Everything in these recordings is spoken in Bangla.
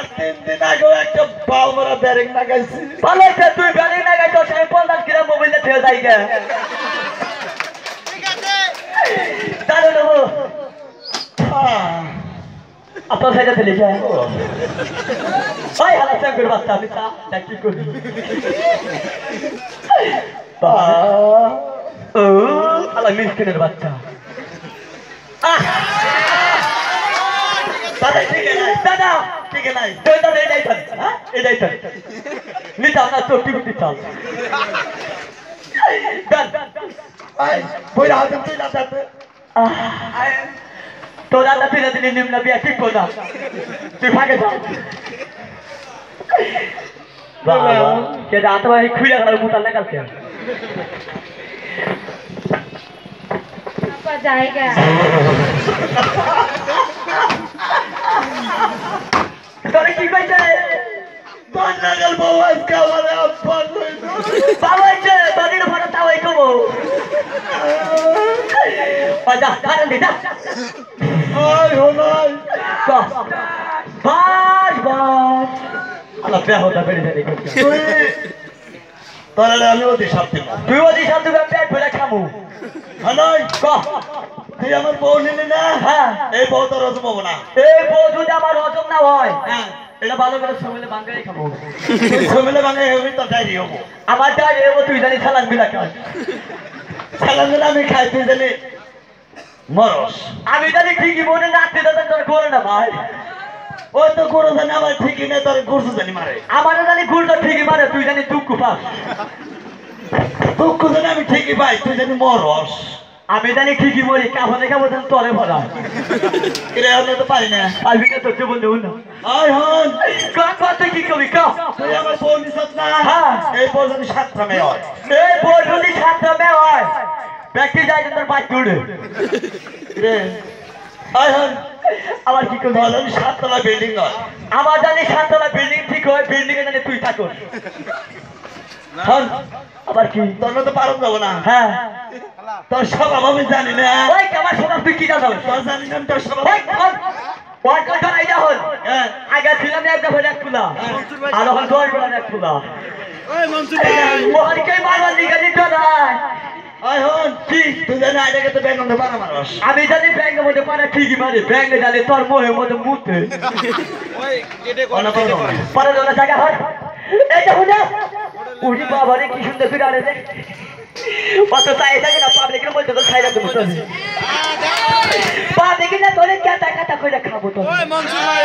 আর 3 দিন আগে একটা বালমরা ব্যারিং লাগাইছি ভালো আছে তুই ব্যারিং লাগাইছ আমি 50 গ্রাম মোবাইলে থেকে যাই গে ঠিক আছে চালু নেবো আপনার সাইডে চলে যায় ওই হালা সঙ্গের বাচ্চা আমি তা কি করি ও হালা মিসকিনের বাচ্চা দাদা ঠিক আছে দাদা ঠিক আছে তুই দাদা এটাই থাক হ্যাঁ এটাই থাক নিতে আপনার চোখটি বুটি চাল বই হাতে তুই না যাতে তোর দাদা তুই যদি নিম্ন বিয়া ঠিক করে দাও তুই ফাঁকে যাও বাবা কে দাঁত ভাই খুলে গেল মুতাল না কালকে আপা জায়গা তোরে কি কইছে বান্নাগল বাবাস কাওয়ারে আপন লইতো বাবা যে বাড়ির ভাড়া তাও এই কবো বাজা কারণ দিদা আয় হোনাই বাস বাস আলা বে হতা বেরি জানি কই তুই তাহলে আমি ওদের সাথে তুই ওদি সাথে পেট ভরে খামু হানাই ক তুই আমার বউ নিলি না হ্যাঁ এই বউ তো রজম হবো না এই বউ যদি আমার হজম না হয় হ্যাঁ এটা ভালো করে সমেলে বাঙ্গাই খাবো সমেলে বাঙালি হবি তো ডাইরি হবো আমার ডাই এব তুই জানি সালান বিলা খাস সালাম আমি খাই তুই জানি মরস আমি জানি ঠিকই মনে নাচতে দাদা তোর করে না ভাই ওই তো গরু জানি আমার ঠিকই নেই তোর গরু জানি মারে আমার জানি গুলটা ঠিকই মারে তুই জানি দুঃখ পাস দুঃখ জানি আমি ঠিকই পাই তুই জানি মরস আমি জানি ঠিকই মরি কাফনে খাবো তোরে ভরা এরে আমি তো পারি না আলবি না তোর জীবন দেবো না আয় হন কত কি কবি ক তুই আমার বউ নিছত না হ্যাঁ। এই বউ জানি 7টা মেয়ে হয় এই বোর যদি ছাত্র মে হয় ব্যক্তি যায় তোর বাদ তুড়ে রে আয় হন আবার কি করবি বল আমি 7তলা বিল্ডিং হয় আমার জানি সাততলা বিল্ডিং ঠিক হয় বিল্ডিং এ জানি তুই থাকস হন আবার কি তোর তো পারত যাবো না হ্যাঁ তোর স্বভাব আমি জানি না ওই আমার সবার তুই কি জানো তোর জানি না তোর স্বভাব ওই ওয়ান কন্ট্রোল আইডা হল হ্যাঁ আগে ছিলাম একটা ভরে এক ফুলা আর এখন 10 বেলা এক ফুলা ওই মনসুর ভাই মোহনকে মারবার দিকে দিতে নাই আয় হন কি তুই জানি আইটাকে তো ব্যাংক মধ্যে পারা মারস আমি জানি ব্যাংকের মধ্যে পারে ঠিকই মারে ব্যাংকে জানে তোর মোহের মধ্যে মুতে ওই কেটে কোন পারো পরে ওটা জায়গা হয় এই যে হুনা উড়ি বাবা রে কি সুন্দর ফিরে আরে রে অত তাই থাকে না পাবলিকের মধ্যে তো খাই রাখতে বসে পাবলিক না তোরে কাটা কাটা করে খাবো তো ওই মনসুর ভাই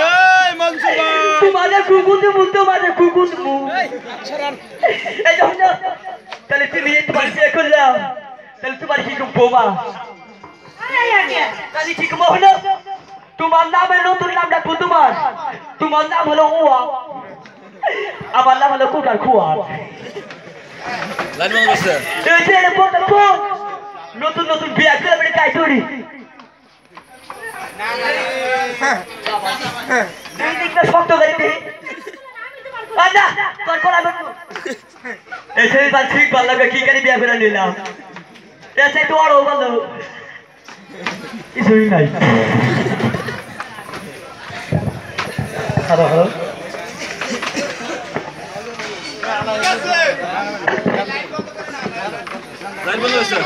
তোমাদের কুকুর মুতো মাঝে কুকুর মু এই যে হুনা তাহলে তুমি তোমার বিয়ে করলাম তাহলে তোমার কি বোমা তাহলে কি হলো তোমার নামের নতুন নাম রাখবো তোমার নাম হলো ওয়া আমার নাম হলো কুকার খুয়া এই যে নতুন নতুন বিয়ে করে আমি কাজ করি শক্ত গাড়ি আচ্ছা তোর করা এসে ঠিক ভালো লাগবে কি গাড়ি বিয়ে করে নিলাম এসে তো আরো ভালো কিছুই নাই হ্যালো হ্যালো লাইন বন্ধ হয়েছে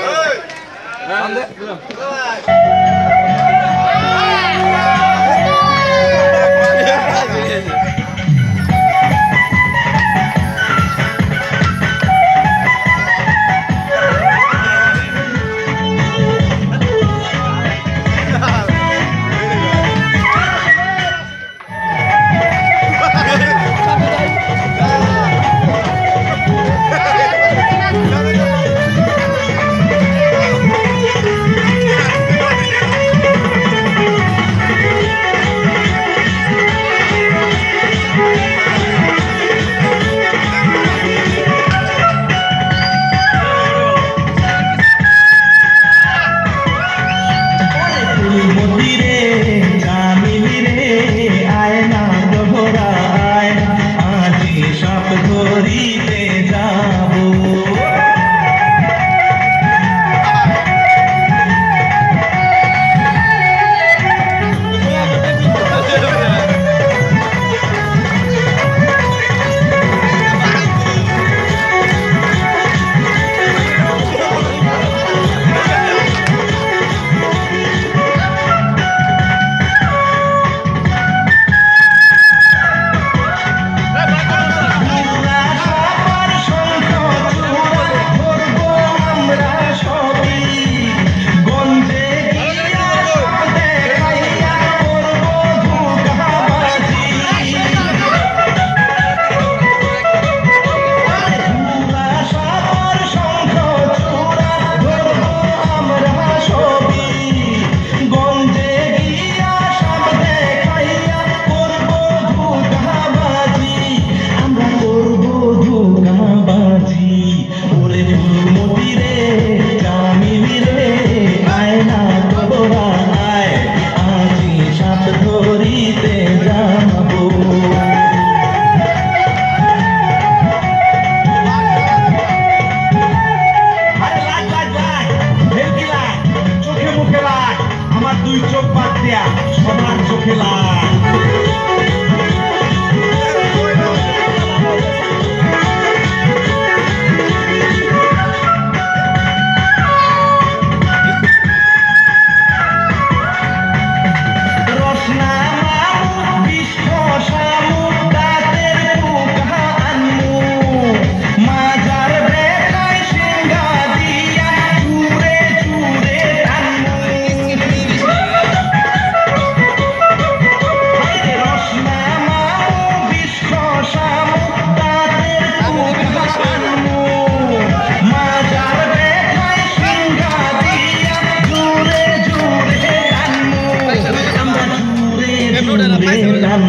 প্রাণ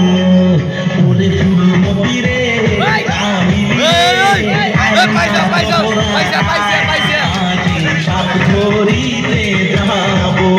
ওরে ফুলমতি রে আমি সাপ ধরিতে যাবো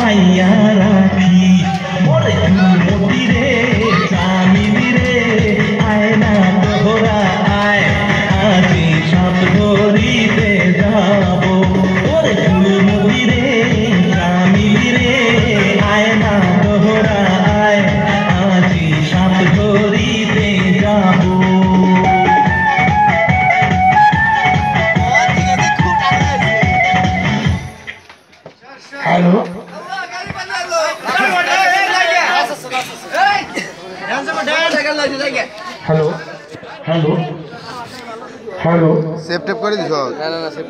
মাইয়া রাখি ওরে ফুলমতি রে চামিলি রে আয় না তোরা আয় আজি সাপ ধরিতে যাবো ওরে ফুলমতি রে চামিলি রে আয় না তোরা আয় আজি সাপ ধরিতে যাবো hello hello hello hello save tape করে দিছ? না না না সেভ